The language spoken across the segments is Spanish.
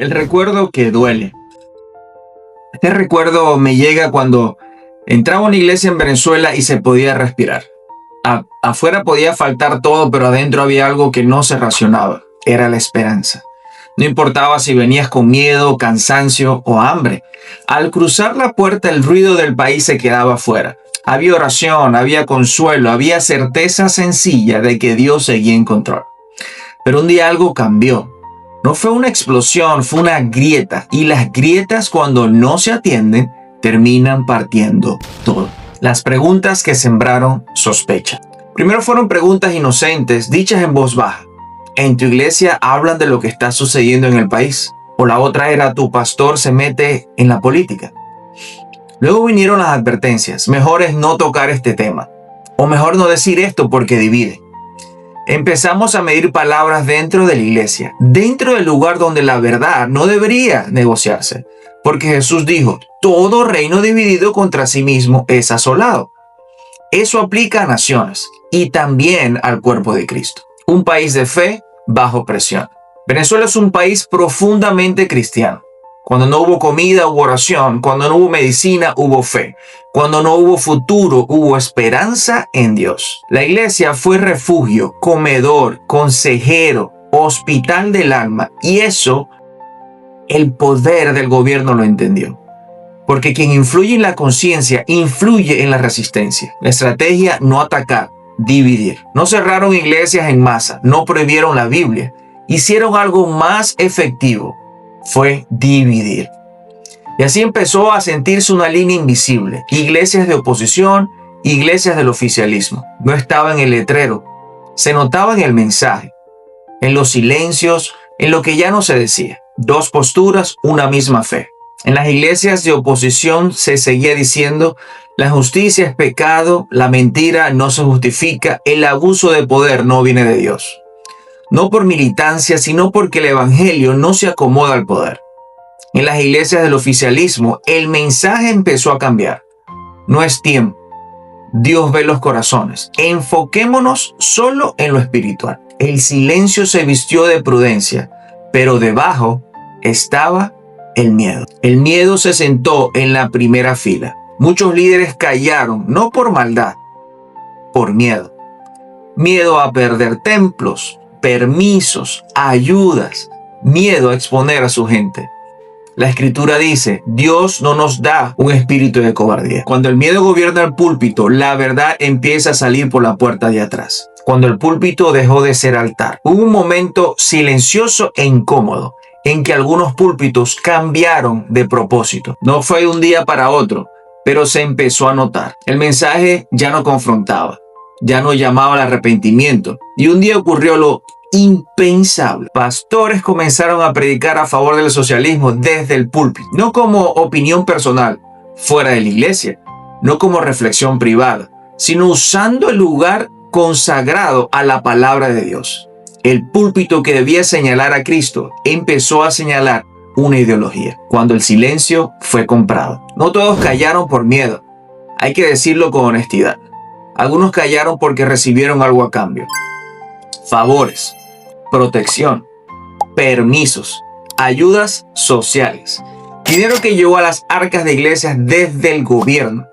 El recuerdo que duele. Este recuerdo me llega cuando entraba a una iglesia en Venezuela y se podía respirar. Afuera podía faltar todo, pero adentro había algo que no se racionaba. Era la esperanza. No importaba si venías con miedo, cansancio o hambre. Al cruzar la puerta, el ruido del país se quedaba afuera. Había oración, había consuelo, había certeza sencilla de que Dios seguía en control. Pero un día algo cambió. No fue una explosión, fue una grieta. Y las grietas, cuando no se atienden, terminan partiendo todo. Las preguntas que sembraron sospecha. Primero fueron preguntas inocentes, dichas en voz baja. ¿En tu iglesia hablan de lo que está sucediendo en el país? O la otra era, ¿tu pastor se mete en la política? Luego vinieron las advertencias. Mejor es no tocar este tema. O mejor no decir esto porque divide. Empezamos a medir palabras dentro de la iglesia, dentro del lugar donde la verdad no debería negociarse. Porque Jesús dijo, todo reino dividido contra sí mismo es asolado. Eso aplica a naciones y también al cuerpo de Cristo. Un país de fe bajo presión. Venezuela es un país profundamente cristiano. Cuando no hubo comida, hubo oración. Cuando no hubo medicina, hubo fe. Cuando no hubo futuro, hubo esperanza en Dios. La iglesia fue refugio, comedor, consejero, hospital del alma. Y eso, el poder del gobierno lo entendió. Porque quien influye en la conciencia, influye en la resistencia. La estrategia, no atacar, dividir. No cerraron iglesias en masa, no prohibieron la Biblia. Hicieron algo más efectivo. Fue dividir. Y así empezó a sentirse una línea invisible. Iglesias de oposición, iglesias del oficialismo. No estaba en el letrero. Se notaba en el mensaje, en los silencios, en lo que ya no se decía. Dos posturas, una misma fe. En las iglesias de oposición se seguía diciendo, la justicia es pecado, la mentira no se justifica, el abuso de poder no viene de Dios. No por militancia, sino porque el evangelio no se acomoda al poder. En las iglesias del oficialismo, el mensaje empezó a cambiar. No es tiempo. Dios ve los corazones. Enfoquémonos solo en lo espiritual. El silencio se vistió de prudencia, pero debajo estaba el miedo. El miedo se sentó en la primera fila. Muchos líderes callaron, no por maldad, por miedo. Miedo a perder templos, permisos, ayudas, miedo a exponer a su gente. La escritura dice, Dios no nos da un espíritu de cobardía. Cuando el miedo gobierna el púlpito, la verdad empieza a salir por la puerta de atrás. Cuando el púlpito dejó de ser altar, hubo un momento silencioso e incómodo en que algunos púlpitos cambiaron de propósito. No fue de un día para otro, pero se empezó a notar. El mensaje ya no confrontaba, ya no llamaba al arrepentimiento. Y un día ocurrió lo impensable. Pastores comenzaron a predicar a favor del socialismo desde el púlpito, no como opinión personal fuera de la iglesia, no como reflexión privada, sino usando el lugar consagrado a la palabra de Dios. El púlpito que debía señalar a Cristo empezó a señalar una ideología, cuando el silencio fue comprado. No todos callaron por miedo, hay que decirlo con honestidad. Algunos callaron porque recibieron algo a cambio. Favores, protección, permisos, ayudas sociales. Dinero que llegó a las arcas de iglesias desde el gobierno.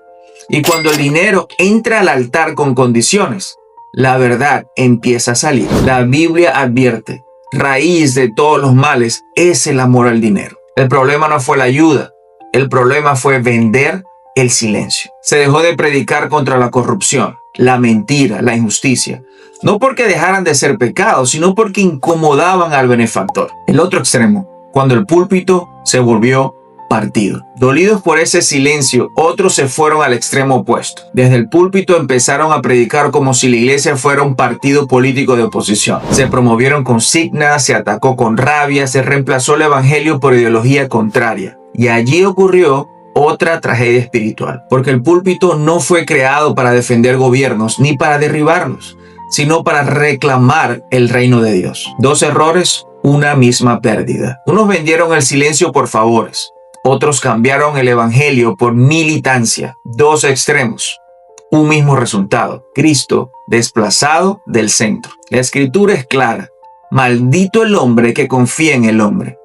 Y cuando el dinero entra al altar con condiciones, la verdad empieza a salir. La Biblia advierte, raíz de todos los males es el amor al dinero. El problema no fue la ayuda, el problema fue vender el silencio. Se dejó de predicar contra la corrupción, la mentira, la injusticia. No porque dejaran de ser pecados, sino porque incomodaban al benefactor. El otro extremo, cuando el púlpito se volvió partido. Dolidos por ese silencio, otros se fueron al extremo opuesto. Desde el púlpito empezaron a predicar como si la iglesia fuera un partido político de oposición. Se promovieron consignas, se atacó con rabia, se reemplazó el evangelio por ideología contraria. Y allí ocurrió otra tragedia espiritual, porque el púlpito no fue creado para defender gobiernos ni para derribarlos, sino para reclamar el reino de Dios. Dos errores, una misma pérdida. Unos vendieron el silencio por favores, otros cambiaron el evangelio por militancia. Dos extremos, un mismo resultado: Cristo desplazado del centro. La escritura es clara: maldito el hombre que confía en el hombre.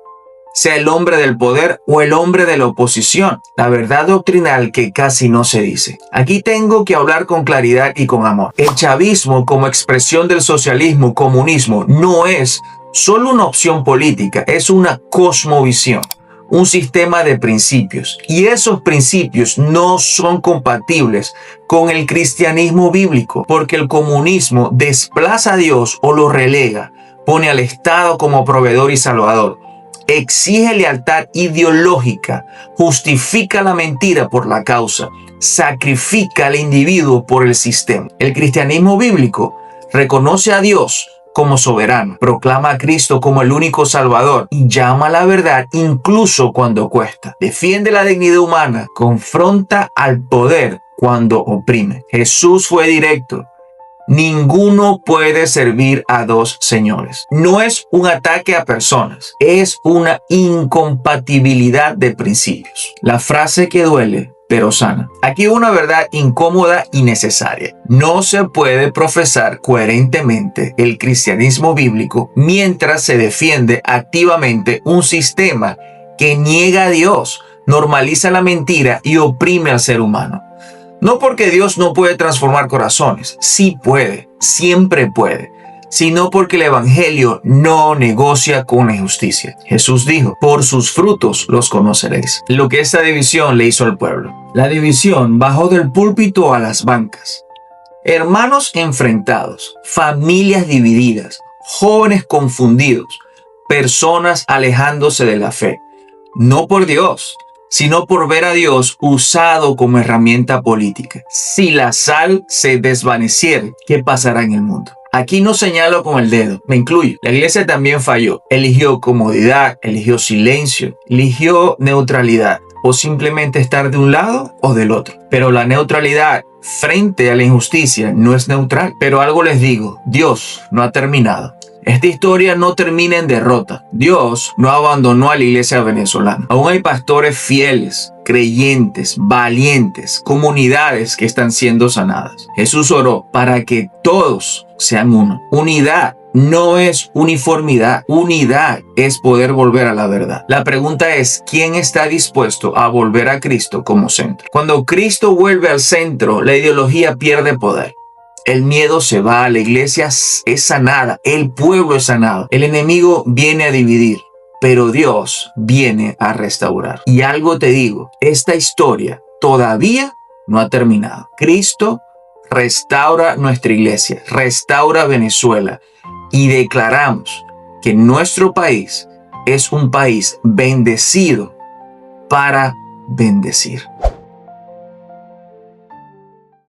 sea el hombre del poder o el hombre de la oposición. La verdad doctrinal que casi no se dice. Aquí tengo que hablar con claridad y con amor. El chavismo, como expresión del socialismo, comunismo, no es solo una opción política, es una cosmovisión, un sistema de principios. Y esos principios no son compatibles con el cristianismo bíblico, porque el comunismo desplaza a Dios o lo relega, pone al Estado como proveedor y salvador, exige lealtad ideológica, justifica la mentira por la causa, sacrifica al individuo por el sistema. El cristianismo bíblico reconoce a Dios como soberano, proclama a Cristo como el único Salvador y llama a la verdad incluso cuando cuesta. Defiende la dignidad humana, confronta al poder cuando oprime. Jesús fue directo. Ninguno puede servir a dos señores. No es un ataque a personas, es una incompatibilidad de principios. La frase que duele, pero sana. Aquí una verdad incómoda y necesaria. No se puede profesar coherentemente el cristianismo bíblico mientras se defiende activamente un sistema que niega a Dios, normaliza la mentira y oprime al ser humano. No porque Dios no puede transformar corazones, sí puede, siempre puede, sino porque el evangelio no negocia con la injusticia. Jesús dijo, por sus frutos los conoceréis. Lo que esta división le hizo al pueblo. La división bajó del púlpito a las bancas. Hermanos enfrentados, familias divididas, jóvenes confundidos, personas alejándose de la fe. No por Dios, sino por ver a Dios usado como herramienta política. Si la sal se desvaneciere, ¿qué pasará en el mundo? Aquí no señalo con el dedo, me incluyo. La iglesia también falló. Eligió comodidad, eligió silencio, eligió neutralidad o simplemente estar de un lado o del otro. Pero la neutralidad frente a la injusticia no es neutral. Pero algo les digo, Dios no ha terminado. Esta historia no termina en derrota. Dios no abandonó a la iglesia venezolana. Aún hay pastores fieles, creyentes, valientes, comunidades que están siendo sanadas. Jesús oró para que todos sean uno. Unidad no es uniformidad. Unidad es poder volver a la verdad. La pregunta es, ¿quién está dispuesto a volver a Cristo como centro? Cuando Cristo vuelve al centro, la ideología pierde poder. El miedo se va, la iglesia es sanada, el pueblo es sanado. El enemigo viene a dividir, pero Dios viene a restaurar. Y algo te digo, esta historia todavía no ha terminado. Cristo restaura nuestra iglesia, restaura Venezuela y declaramos que nuestro país es un país bendecido para bendecir.